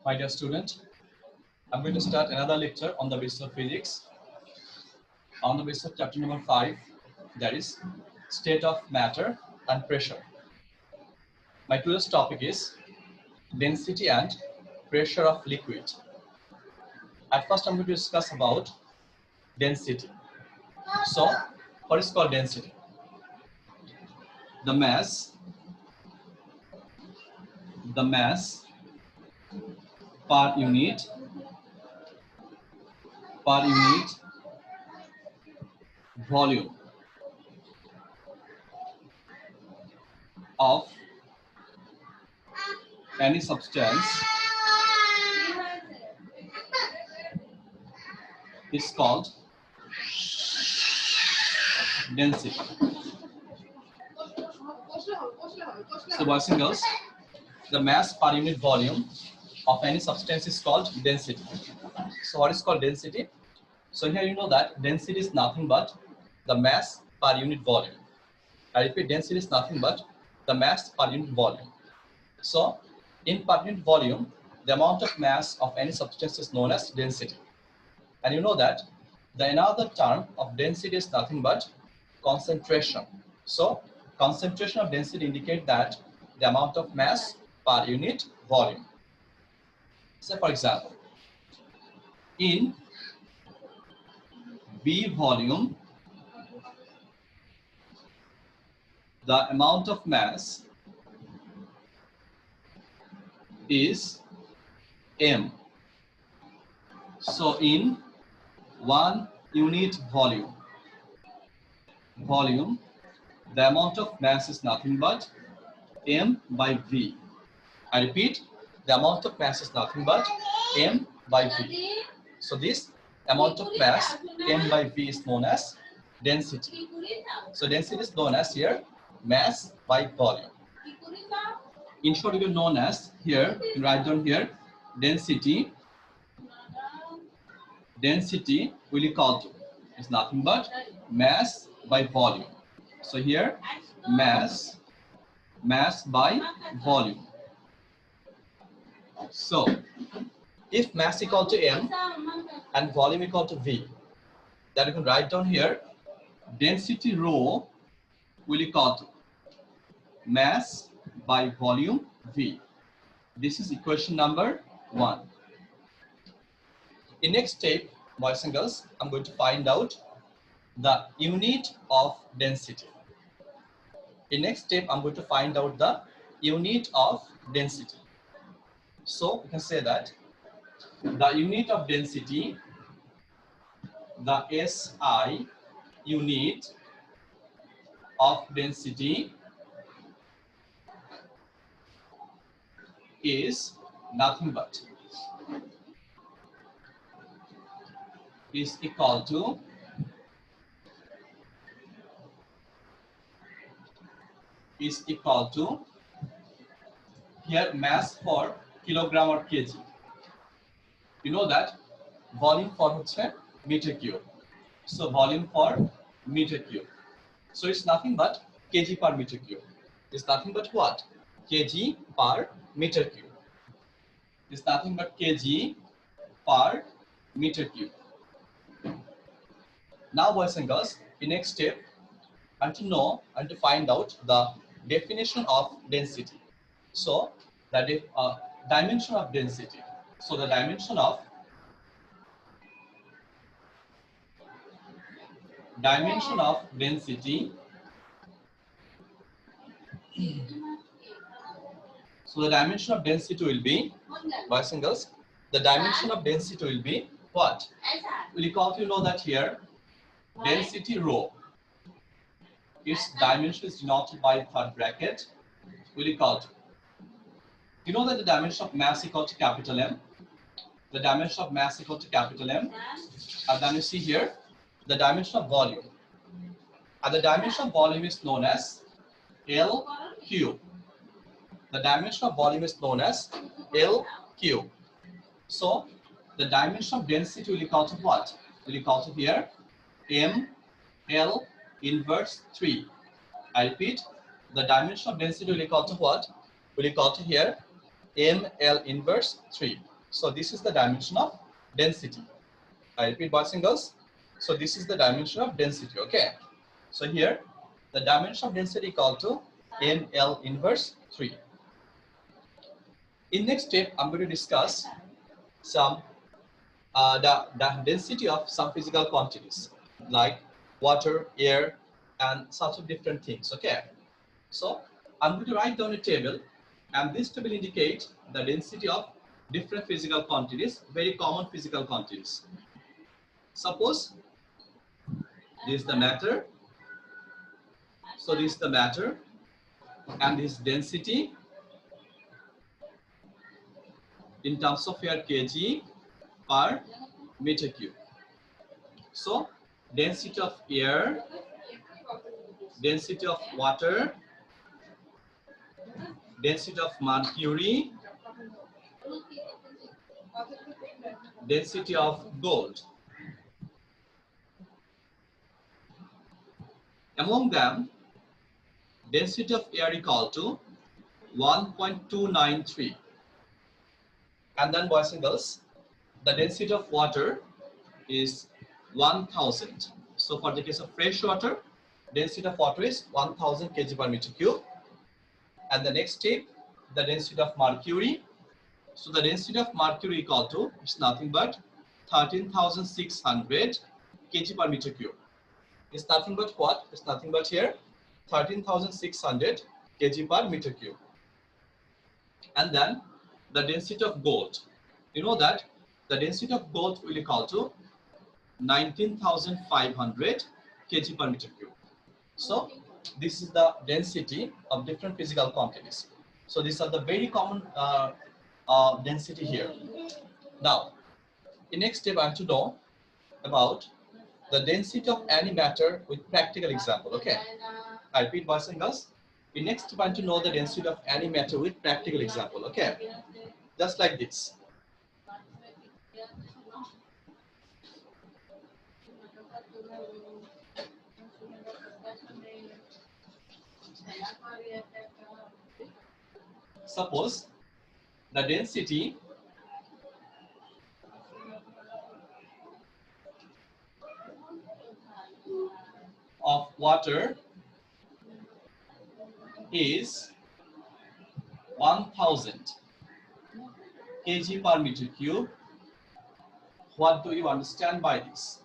My dear student, I'm going to start another lecture on the basis of physics, on the basis of chapter number 5, that is state of matter and pressure. My today's topic is density and pressure of liquid. At first, I'm going to discuss about density. So, what is called density? The mass per unit volume of any substance is called density. So, boys and girls, the mass per unit volume of any substance is called density. So, what is called density? So, here you know that density is nothing but the mass per unit volume. I repeat, density is nothing but the mass per unit volume. So, in per unit volume, the amount of mass of any substance is known as density. And you know that the another term of density is nothing but concentration. So, concentration of density indicates that the amount of mass per unit volume. So, for example, in B volume, the amount of mass is M. So, in 1 unit volume, the amount of mass is nothing but M by V. I repeat, the amount of mass is nothing but M by V. So, this amount of mass M by V is known as density. So, density is known as here mass by volume. In short, it is known as here, you can write down here, density will equal to is nothing but mass by volume. So here mass by volume. So if mass equal to M and volume equal to V, then you can write down here density rho will equal to mass by volume V. This is equation number 1. In next step, boys and girls, I'm going to find out the unit of density. In next step, I'm going to find out the unit of density. So we can say that the unit of density, the SI unit of density is nothing but is equal to here mass for kilogram or kg. You know that volume for meter cube. So volume for meter cube. So it's nothing but kg per meter cube. It's nothing but what? Kg per meter cube. It's nothing but kg per meter cube. Now, boys and girls, in next step, and to know and to find out the definition of density. So, the dimension of density. So, the dimension of density. So, the dimension of density will be, boys and girls, the dimension of density will be what? Will you know that here, density rho. Its dimension is denoted by third bracket. Will equal to. You know that the dimension of mass equal to capital M. The dimension of mass equal to capital M. And then you see here the dimension of volume. And the dimension of volume is known as L cube. The dimension of volume is known as L cube. So the dimension of density will equal to what? Will equal to here M L inverse 3. I repeat, the dimension of density will equal to what? Will equal to here ML inverse 3. So this is the dimension of density. I repeat, boys and girls. So this is the dimension of density. Okay. So here the dimension of density equal to NL inverse 3. In next step, I'm going to discuss some the density of some physical quantities like water, air, and such of different things. Okay. So I'm going to write down a table, and this table indicates the density of different physical quantities, very common physical quantities. Suppose this is the matter. So this is the matter, and this density in terms of your kg per meter cube. So density of air, density of water, density of mercury, density of gold. Among them, density of air equal to 1.293. And then, boys and girls, the density of water is 1000. So for the case of fresh water, density of water is 1000 kg per meter cube. And the next step, the density of mercury. So the density of mercury equal to, it's nothing but 13,600 kg per meter cube. It's nothing but what? It's nothing but here 13,600 kg per meter cube. And then the density of gold. You know that the density of gold will equal to 19,500 kg per meter cube. So this is the density of different physical quantities. So these are the very common density here. Now, in next step, I have to know about the density of any matter with practical example. Okay, I repeat, boys and girls. In next step, I have to know the density of any matter with practical example. Okay, just like this. Suppose the density of water is 1000 kg per meter cube. What do you understand by this?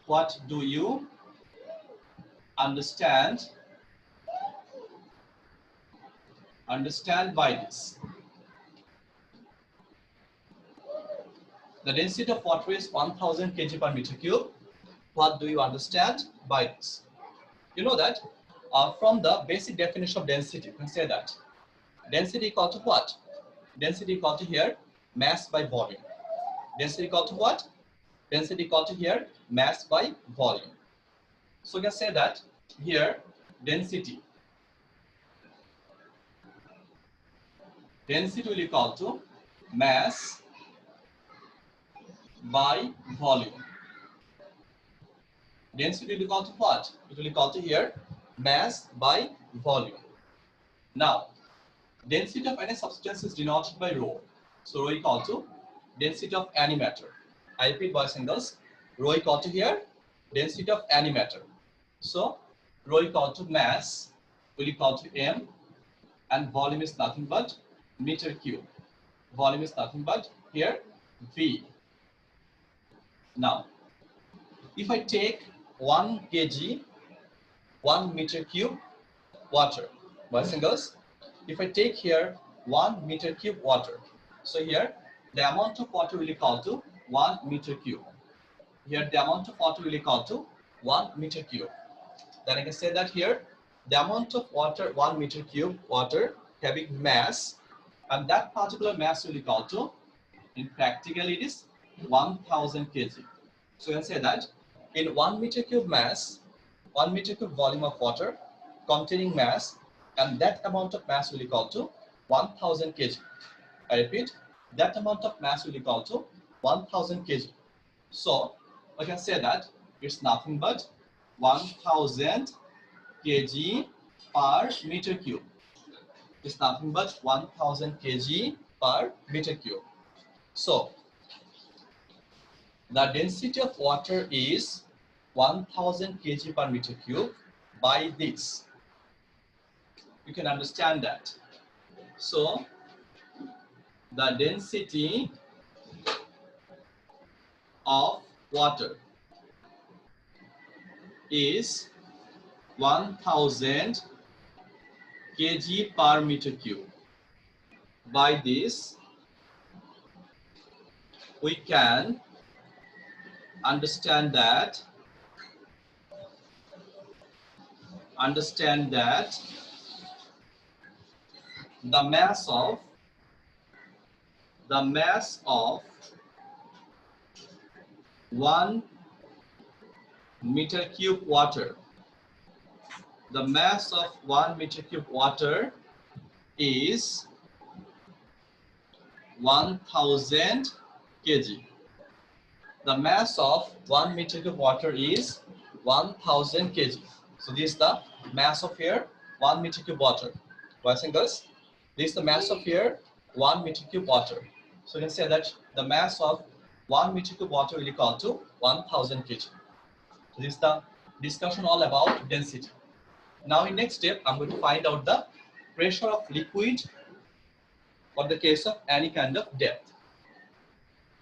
What do you understand by this? The density of water is 1000 kg per meter cube. What do you understand by this? You know that from the basic definition of density, you can say that density equal to what? Density equal to here mass by volume. Density equal to what? Density equal to here mass by volume. So you can say that here density will equal to mass by volume. Density will equal to what? It will equal to here mass by volume. Now, density of any substance is denoted by rho. So rho equal to density of any matter. I repeat, boys and girls, rho equal to here density of any matter. So rho equal to mass will equal to m, and volume is nothing but meter cube. Volume is nothing but here v. Now, if I take 1 kg 1 meter cube water, boys and girls, if I take here 1 meter cube water, so here the amount of water will equal to 1 meter cube. Here the amount of water will equal to 1 meter cube. Then I can say that here the amount of water, 1 meter cube water having mass, and that particular mass will equal to, in practical it is 1000 kg. So you can say that in 1 meter cube mass, 1 meter cube volume of water containing mass, and that amount of mass will equal to 1000 kg. I repeat, that amount of mass will equal to 1000 kg. So I can say that it's nothing but 1000 kg per meter cube. It's nothing but 1000 kg per meter cube. So the density of water is 1000 kg per meter cube by this. You can understand that. So the density of water is 1000 kg per meter cube. By this, we can understand that the mass of 1 meter cube water, the mass of 1 meter cube water is 1000 kg. The mass of 1 meter cube water is 1000 kg. So this is the mass of here 1 meter cube water. Boys and girls, this is the mass of here 1 meter cube water. So you can say that the mass of 1 meter cube water will equal to 1000 kg. So this is the discussion all about density. Now in next step, I'm going to find out the pressure of liquid for the case of any kind of depth.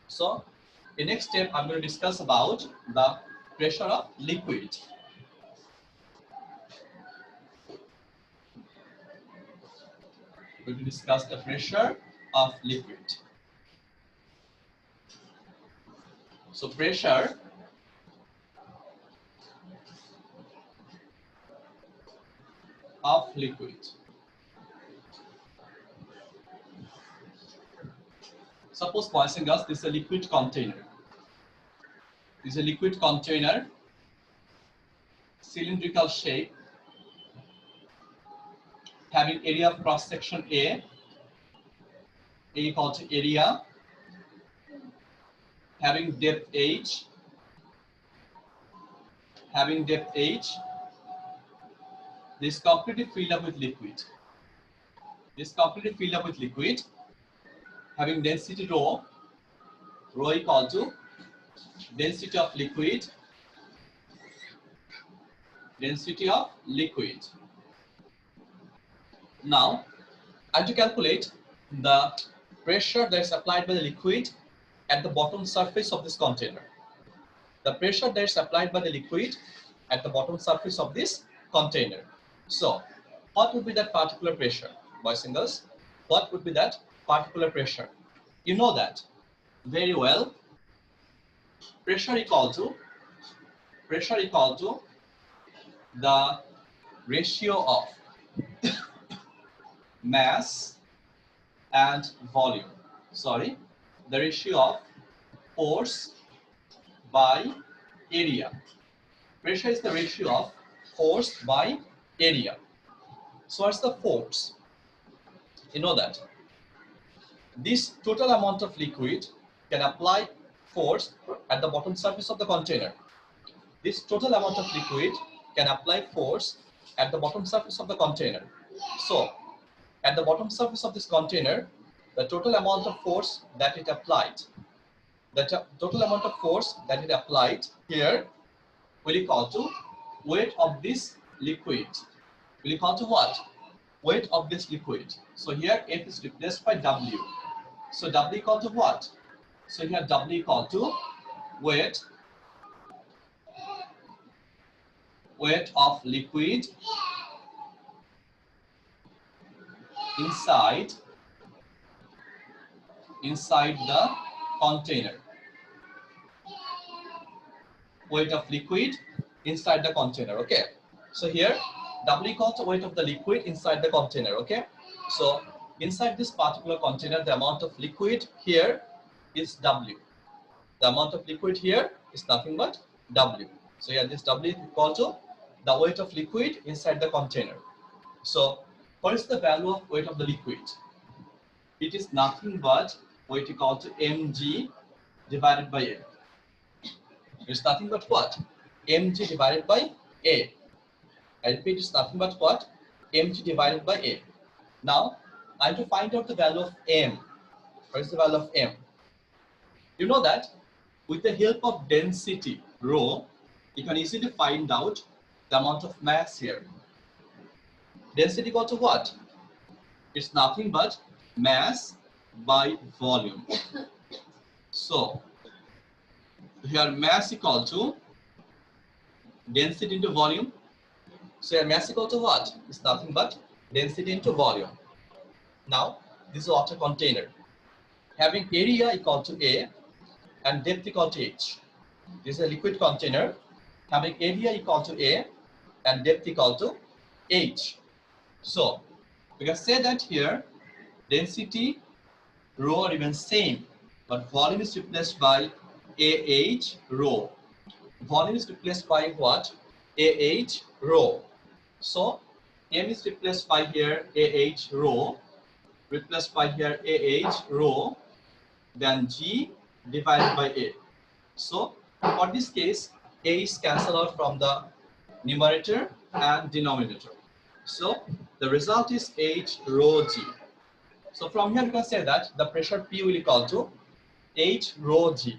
So in next step, I'm going to discuss about the pressure of liquid. We're going to discuss the pressure of liquid. So pressure of liquid. Suppose, boys and girls, this is a liquid container. This is a liquid container, cylindrical shape, having area of cross section A equal to area, having depth H, this completely filled up with liquid. Having density rho equal to density of liquid, Now, I have to calculate the pressure that is applied by the liquid at the bottom surface of this container. The pressure that is applied by the liquid at the bottom surface of this container. So, what would be that particular pressure, boys and girls? What would be that particular pressure? You know that very well. Pressure equal to the ratio of mass and volume. Sorry, the ratio of force by area. Pressure is the ratio of force by area. So what's the force? You know that this total amount of liquid can apply force at the bottom surface of the container. This total amount of liquid can apply force at the bottom surface of the container. So at the bottom surface of this container, the total amount of force that it applied, here will equal to weight of this liquid. Will equal to what? Weight of this liquid. So here F is replaced by W. So W equal to what? So here W equal to weight of liquid inside the container. Weight of liquid inside the container. Okay. So here W equals to weight of the liquid inside the container. Okay. So inside this particular container, the amount of liquid here is W. The amount of liquid here is nothing but W. So here this W is equal to the weight of liquid inside the container. So what is the value of weight of the liquid? It is nothing but weight equal to mg divided by A. It's nothing but what? Mg divided by A. I repeat, it's nothing but what? Mg divided by A. Now, I have to find out the value of M. What is the value of m? You know that with the help of density rho, you can easily find out the amount of mass here. Density equal to what? It's nothing but mass by volume. So here mass equal to density into volume. So here mass equal to what? It's nothing but density into volume. Now this is a water container having area equal to A and depth equal to H. This is a liquid container having area equal to A and depth equal to H. So we can say that here density rho remains same, but volume is replaced by AH rho. Volume is replaced by what? AH rho. So M is replaced by here AH rho, replaced by here AH rho, then G divided by A. So for this case, A is cancelled out from the numerator and denominator. So the result is H rho G. So from here you can say that the pressure P will equal to H rho G.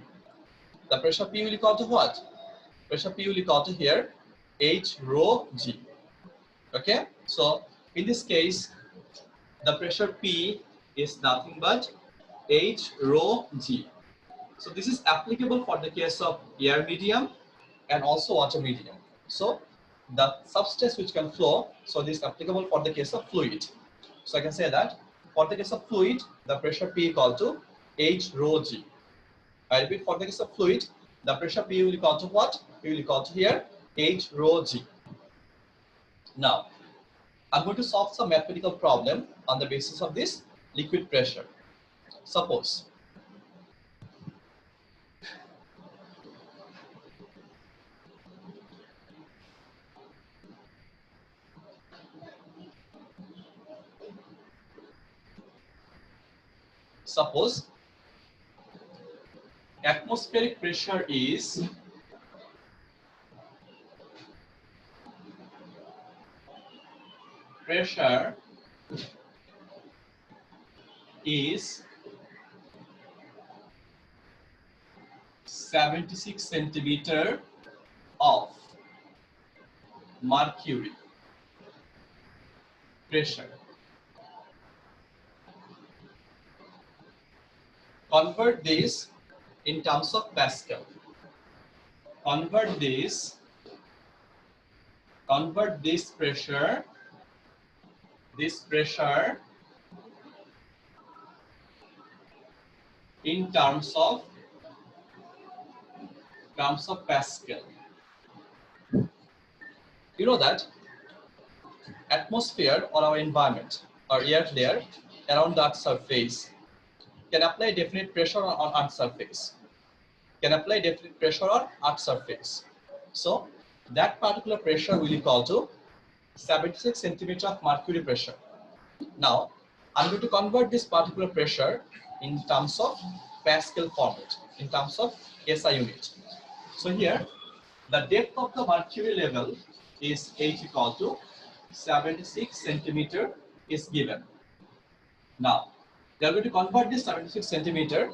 The pressure P will equal to what? Pressure P will equal to here H rho G. Okay, so in this case the pressure P is nothing but H rho G. So this is applicable for the case of air medium and also water medium. So the substance which can flow, so this is applicable for the case of fluid. So I can say that for the case of fluid, the pressure P equal to H rho G. I repeat, for the case of fluid, the pressure P will equal to what? P will equal to here H rho G. Now, I'm going to solve some mathematical problem on the basis of this liquid pressure. Suppose atmospheric pressure is pressure is 76 centimeter of mercury pressure. Convert this in terms of Pascal. Convert this pressure in terms of Pascal. You know that atmosphere or our environment or air layer around the Earth's surface can apply definite pressure on Earth's surface. So that particular pressure will be equal to 76 centimeter of mercury pressure. Now I'm going to convert this particular pressure in terms of Pascal format, in terms of SI unit. So here the depth of the mercury level is H equal to 76 centimeter is given. Now they are going to convert this 76 centimeter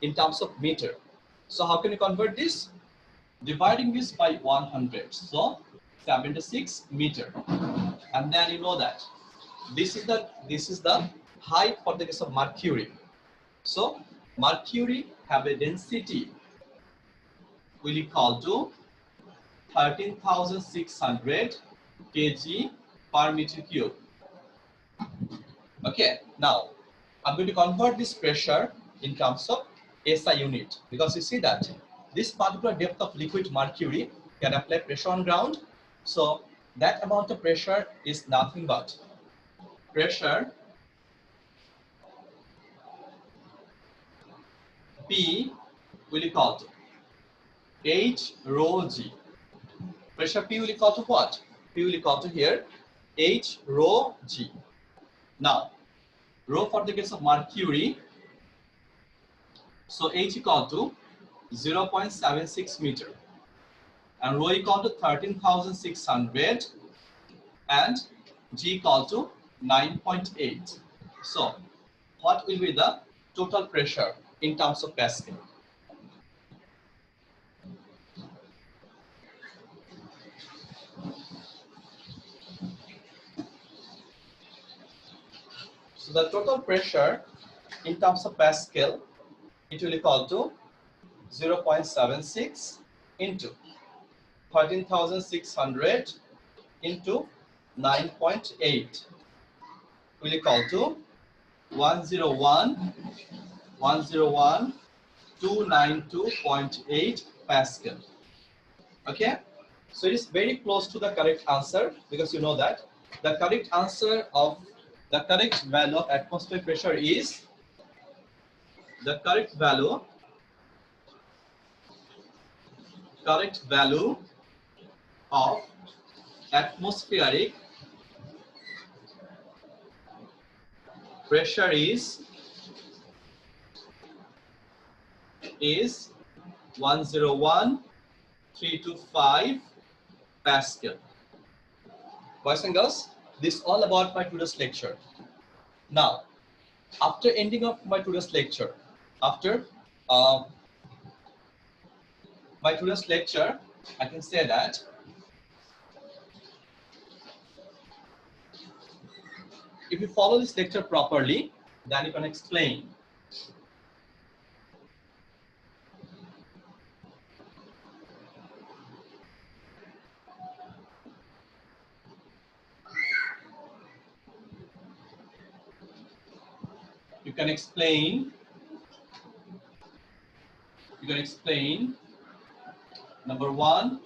in terms of meter. So how can you convert this? Dividing this by 100. So 76 meter. And then you know that this is the height for the case of mercury. So mercury have a density will equal to 13,600 kg per meter cube. Okay, now I'm going to convert this pressure in terms of SI unit, because you see that this particular depth of liquid mercury can apply pressure on ground. So that amount of pressure is nothing but pressure P will equal to H rho G. Pressure P will equal to what? P will equal to here H rho G. Now rho for the case of mercury, so H equal to 0.76 meter and rho equal to 13,600 and G equal to 9.8. So what will be the total pressure in terms of Pascal. So the total pressure in terms of Pascal, it will equal to 0.76 into 13,600 into 9.8 will equal to 101,292.8 Pascal. Okay, so it is very close to the correct answer, because you know that the correct answer of the correct value of atmospheric pressure is the correct value of atmospheric pressure is 101,325 Pascal. Boys and girls, this is all about my today's lecture. Now, after ending of my today's lecture, I can say that if you follow this lecture properly, then you can explain. You can explain number one,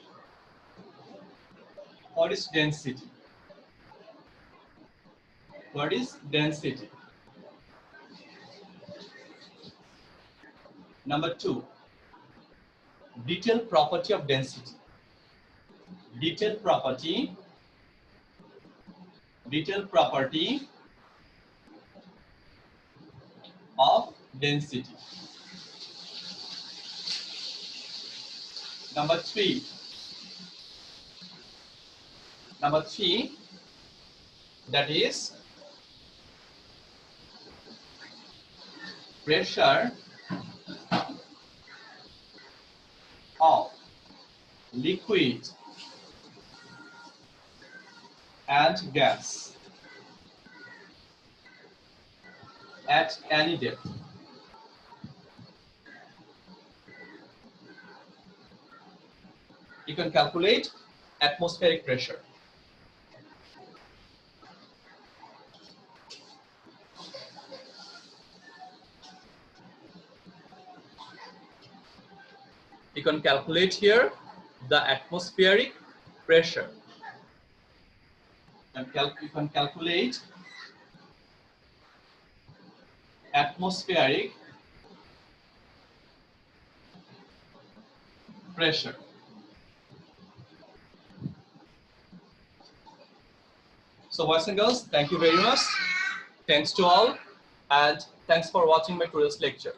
what is density? What is density? Number two, detailed property of density. Detailed property of density. Number three, that is pressure of liquid and gas at any depth. You can calculate atmospheric pressure. You can calculate here the atmospheric pressure. You can calculate atmospheric pressure. So boys and girls, thank you very much. Thanks to all, and thanks for watching my today's lecture.